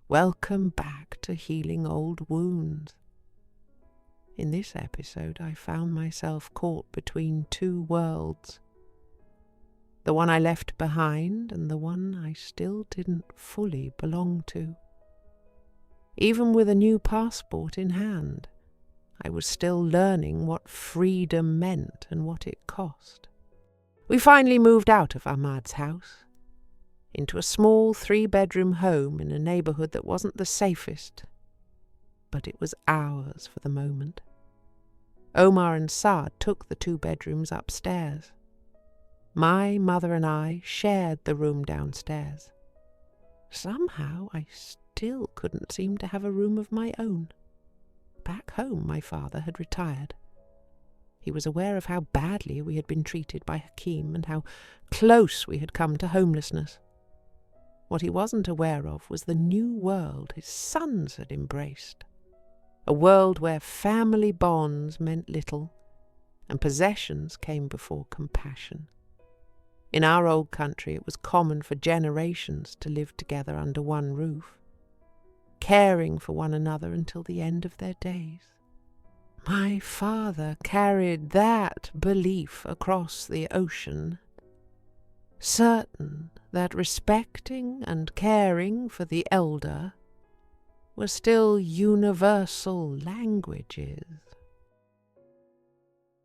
Welcome back to healing old wounds. In this episode, I found myself caught between two worlds. The one I left behind and the one I still didn't fully belong to. Even with a new passport in hand, I was still learning what freedom meant and what it cost. We finally moved out of Ahmad's house, into a small 3-bedroom home in a neighbourhood that wasn't the safest, but it was ours for the moment. Omar and Saad took the 2 bedrooms upstairs. My mother and I shared the room downstairs. Somehow I still couldn't seem to have a room of my own. Back home my father had retired. He was aware of how badly we had been treated by Hakim and how close we had come to homelessness. What he wasn't aware of was the new world his sons had embraced. A world where family bonds meant little and possessions came before compassion. In our old country it was common for generations to live together under one roof, caring for one another until the end of their days. My father carried that belief across the ocean, certain that respecting and caring for the elder were still universal languages.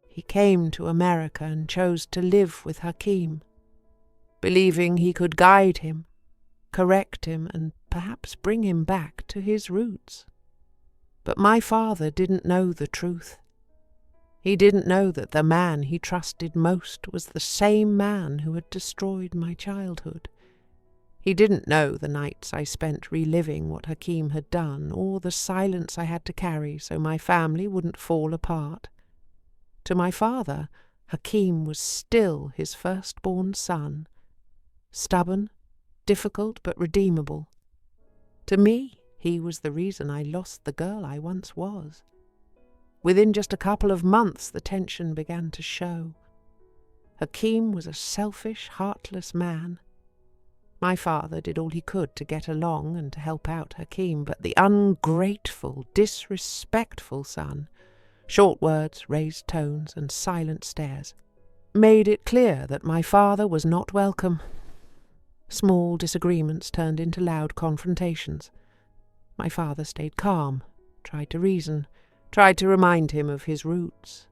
He came to America and chose to live with Hakim, believing he could guide him, correct him, and perhaps bring him back to his roots. But my father didn't know the truth. He didn't know that the man he trusted most was the same man who had destroyed my childhood. He didn't know the nights I spent reliving what Hakim had done, or the silence I had to carry so my family wouldn't fall apart. To my father, Hakim was still his firstborn son, stubborn, difficult but redeemable. To me, he was the reason I lost the girl I once was. Within just a couple of months, the tension began to show. Hakim was a selfish, heartless man. My father did all he could to get along and to help out Hakim, but the ungrateful, disrespectful son, short words, raised tones, and silent stares, made it clear that my father was not welcome. Small disagreements turned into loud confrontations. My father stayed calm, tried to reason, tried to remind him of his roots.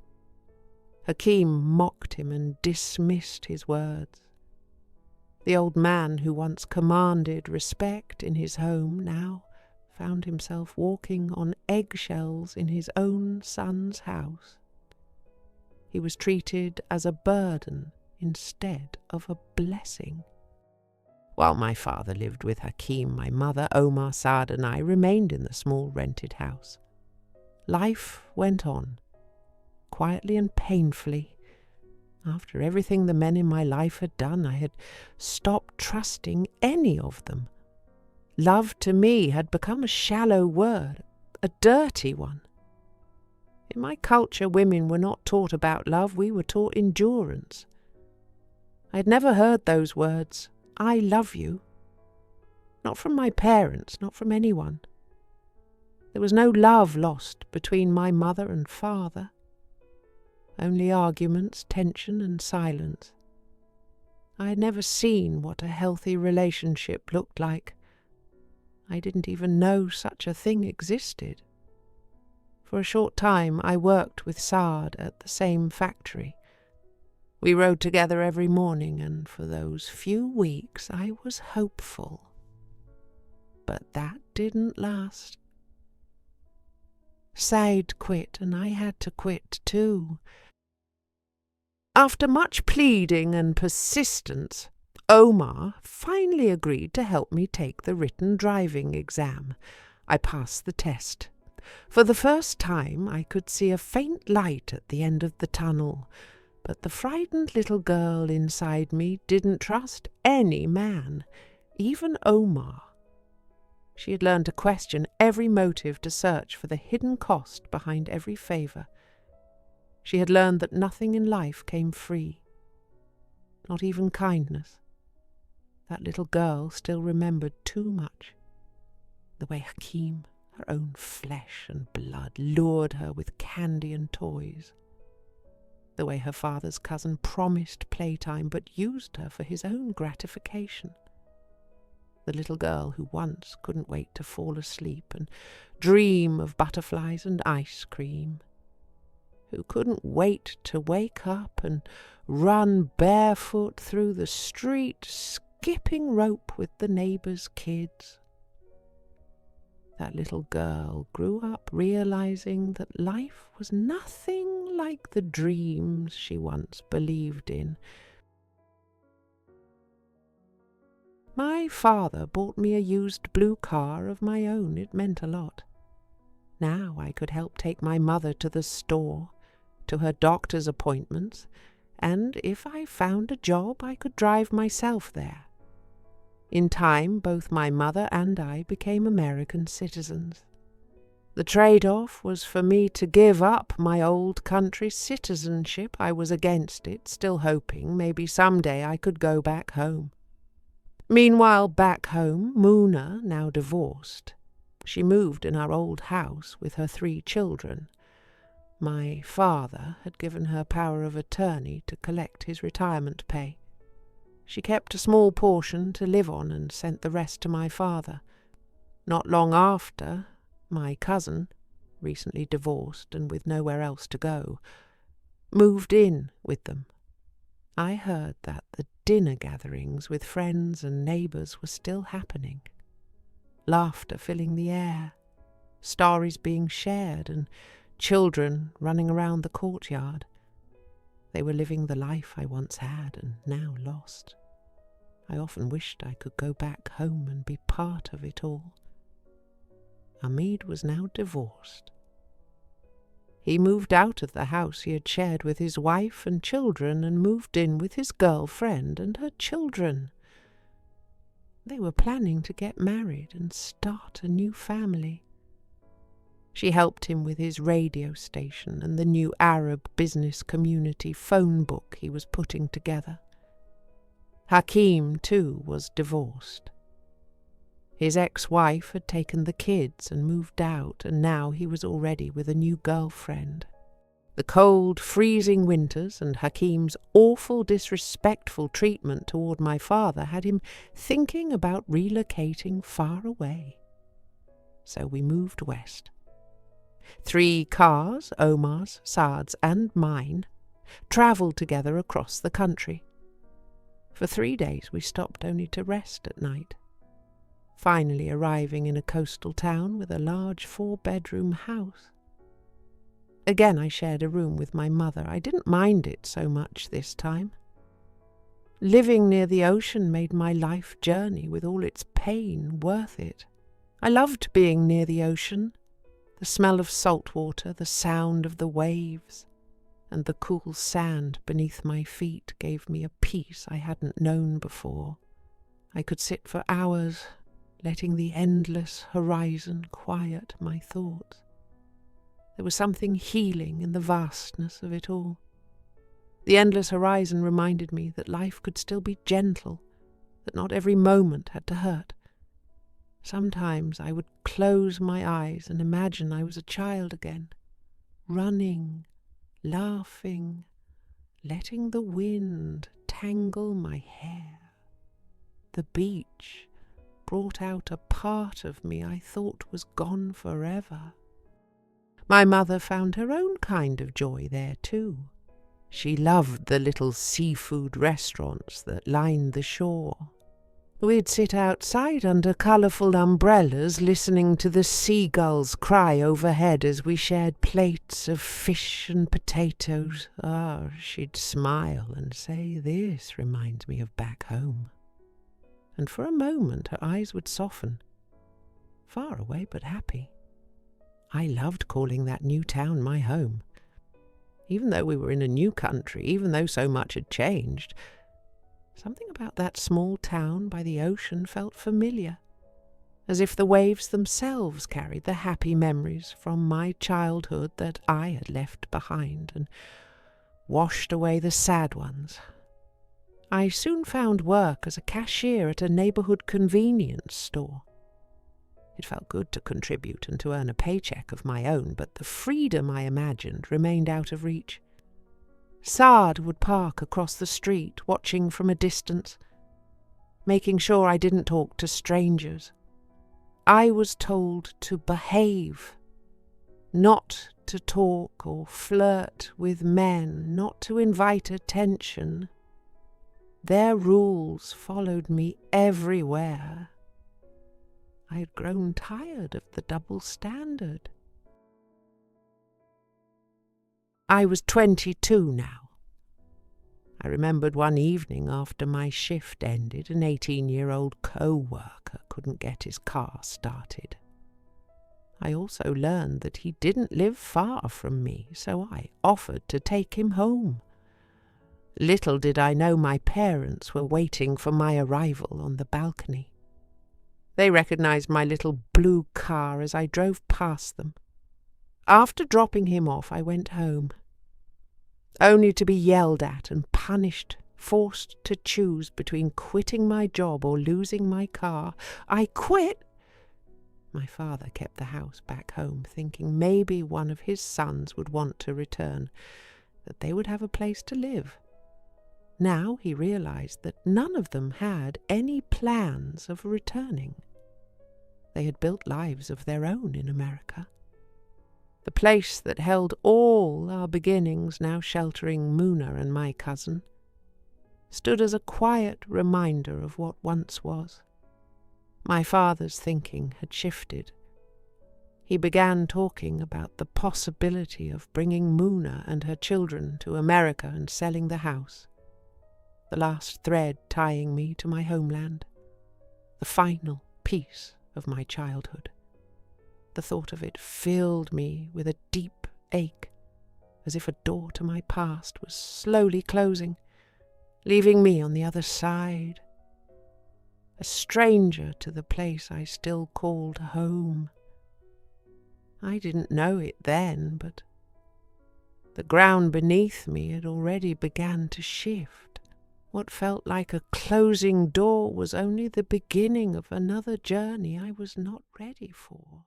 Hakim mocked him and dismissed his words. The old man who once commanded respect in his home now found himself walking on eggshells in his own son's house. He was treated as a burden instead of a blessing. While my father lived with Hakim, my mother, Omar, Saad, and I remained in the small rented house. Life went on, quietly and painfully. After everything the men in my life had done, I had stopped trusting any of them. Love to me had become a shallow word, a dirty one. In my culture, women were not taught about love, we were taught endurance. I had never heard those words, "I love you." Not from my parents, not from anyone. There was no love lost between my mother and father. Only arguments, tension, and silence. I had never seen what a healthy relationship looked like. I didn't even know such a thing existed. For a short time I worked with Saad at the same factory. We rode together every morning, and for those few weeks I was hopeful. But that didn't last. Said quit, and I had to quit too. After much pleading and persistence, Omar finally agreed to help me take the written driving exam. I passed the test. For the first time I could see a faint light at the end of the tunnel, but the frightened little girl inside me didn't trust any man, even Omar. She had learned to question every motive, to search for the hidden cost behind every favour. She had learned that nothing in life came free, not even kindness. That little girl still remembered too much. The way Hakim, her own flesh and blood, lured her with candy and toys. The way her father's cousin promised playtime but used her for his own gratification. The little girl who once couldn't wait to fall asleep and dream of butterflies and ice cream. Who couldn't wait to wake up and run barefoot through the street, skipping rope with the neighbors' kids. That little girl grew up realizing that life was nothing like the dreams she once believed in. My father bought me a used blue car of my own. It meant a lot. Now I could help take my mother to the store, to her doctor's appointments, and if I found a job I could drive myself there. In time, both my mother and I became American citizens. The trade-off was for me to give up my old country citizenship. I was against it, still hoping maybe someday I could go back home. Meanwhile, back home, Moona, now divorced. She moved in our old house with her 3 children. My father had given her power of attorney to collect his retirement pay. She kept a small portion to live on and sent the rest to my father. Not long after, my cousin, recently divorced and with nowhere else to go, moved in with them. I heard that the dinner gatherings with friends and neighbours were still happening. Laughter filling the air, stories being shared, and children running around the courtyard. They were living the life I once had and now lost. I often wished I could go back home and be part of it all. Hamid was now divorced. He moved out of the house he had shared with his wife and children and moved in with his girlfriend and her children. They were planning to get married and start a new family. She helped him with his radio station and the new Arab business community phone book he was putting together. Hakim, too, was divorced. His ex-wife had taken the kids and moved out, and now he was already with a new girlfriend. The cold, freezing winters and Hakim's awful, disrespectful treatment toward my father had him thinking about relocating far away. So we moved west. 3 cars, Omar's, Saad's, and mine, travelled together across the country. For 3 days we stopped only to rest at night, finally arriving in a coastal town with a large 4-bedroom house. Again I shared a room with my mother. I didn't mind it so much this time. Living near the ocean made my life journey with all its pain worth it. I loved being near the ocean, the smell of salt water, the sound of the waves, and the cool sand beneath my feet gave me a peace I hadn't known before. I could sit for hours, letting the endless horizon quiet my thoughts. There was something healing in the vastness of it all. The endless horizon reminded me that life could still be gentle, that not every moment had to hurt. Sometimes I would close my eyes and imagine I was a child again, running, laughing, letting the wind tangle my hair. The beach brought out a part of me I thought was gone forever. My mother found her own kind of joy there too. She loved the little seafood restaurants that lined the shore. We'd sit outside under colourful umbrellas listening to the seagulls cry overhead as we shared plates of fish and potatoes. She'd smile and say, "This reminds me of back home." And for a moment her eyes would soften. Far away but happy. I loved calling that new town my home. Even though we were in a new country, even though so much had changed, something about that small town by the ocean felt familiar, as if the waves themselves carried the happy memories from my childhood that I had left behind and washed away the sad ones. I soon found work as a cashier at a neighbourhood convenience store. It felt good to contribute and to earn a paycheck of my own, but the freedom I imagined remained out of reach. Saad would park across the street, watching from a distance, making sure I didn't talk to strangers. I was told to behave, not to talk or flirt with men, not to invite attention. Their rules followed me everywhere. I had grown tired of the double standard. I was 22 now. I remembered one evening after my shift ended, an 18-year-old co-worker couldn't get his car started. I also learned that he didn't live far from me, so I offered to take him home. Little did I know my parents were waiting for my arrival on the balcony. They recognized my little blue car as I drove past them. After dropping him off, I went home, only to be yelled at and punished, forced to choose between quitting my job or losing my car. I quit. My father kept the house back home, thinking maybe one of his sons would want to return, that they would have a place to live. Now he realized that none of them had any plans of returning. They had built lives of their own in America. The place that held all our beginnings, now sheltering Muna and my cousin, stood as a quiet reminder of what once was. My father's thinking had shifted. He began talking about the possibility of bringing Muna and her children to America and selling the house, the last thread tying me to my homeland, the final piece of my childhood. The thought of it filled me with a deep ache, as if a door to my past was slowly closing, leaving me on the other side, a stranger to the place I still called home. I didn't know it then, but the ground beneath me had already begun to shift. What felt like a closing door was only the beginning of another journey I was not ready for.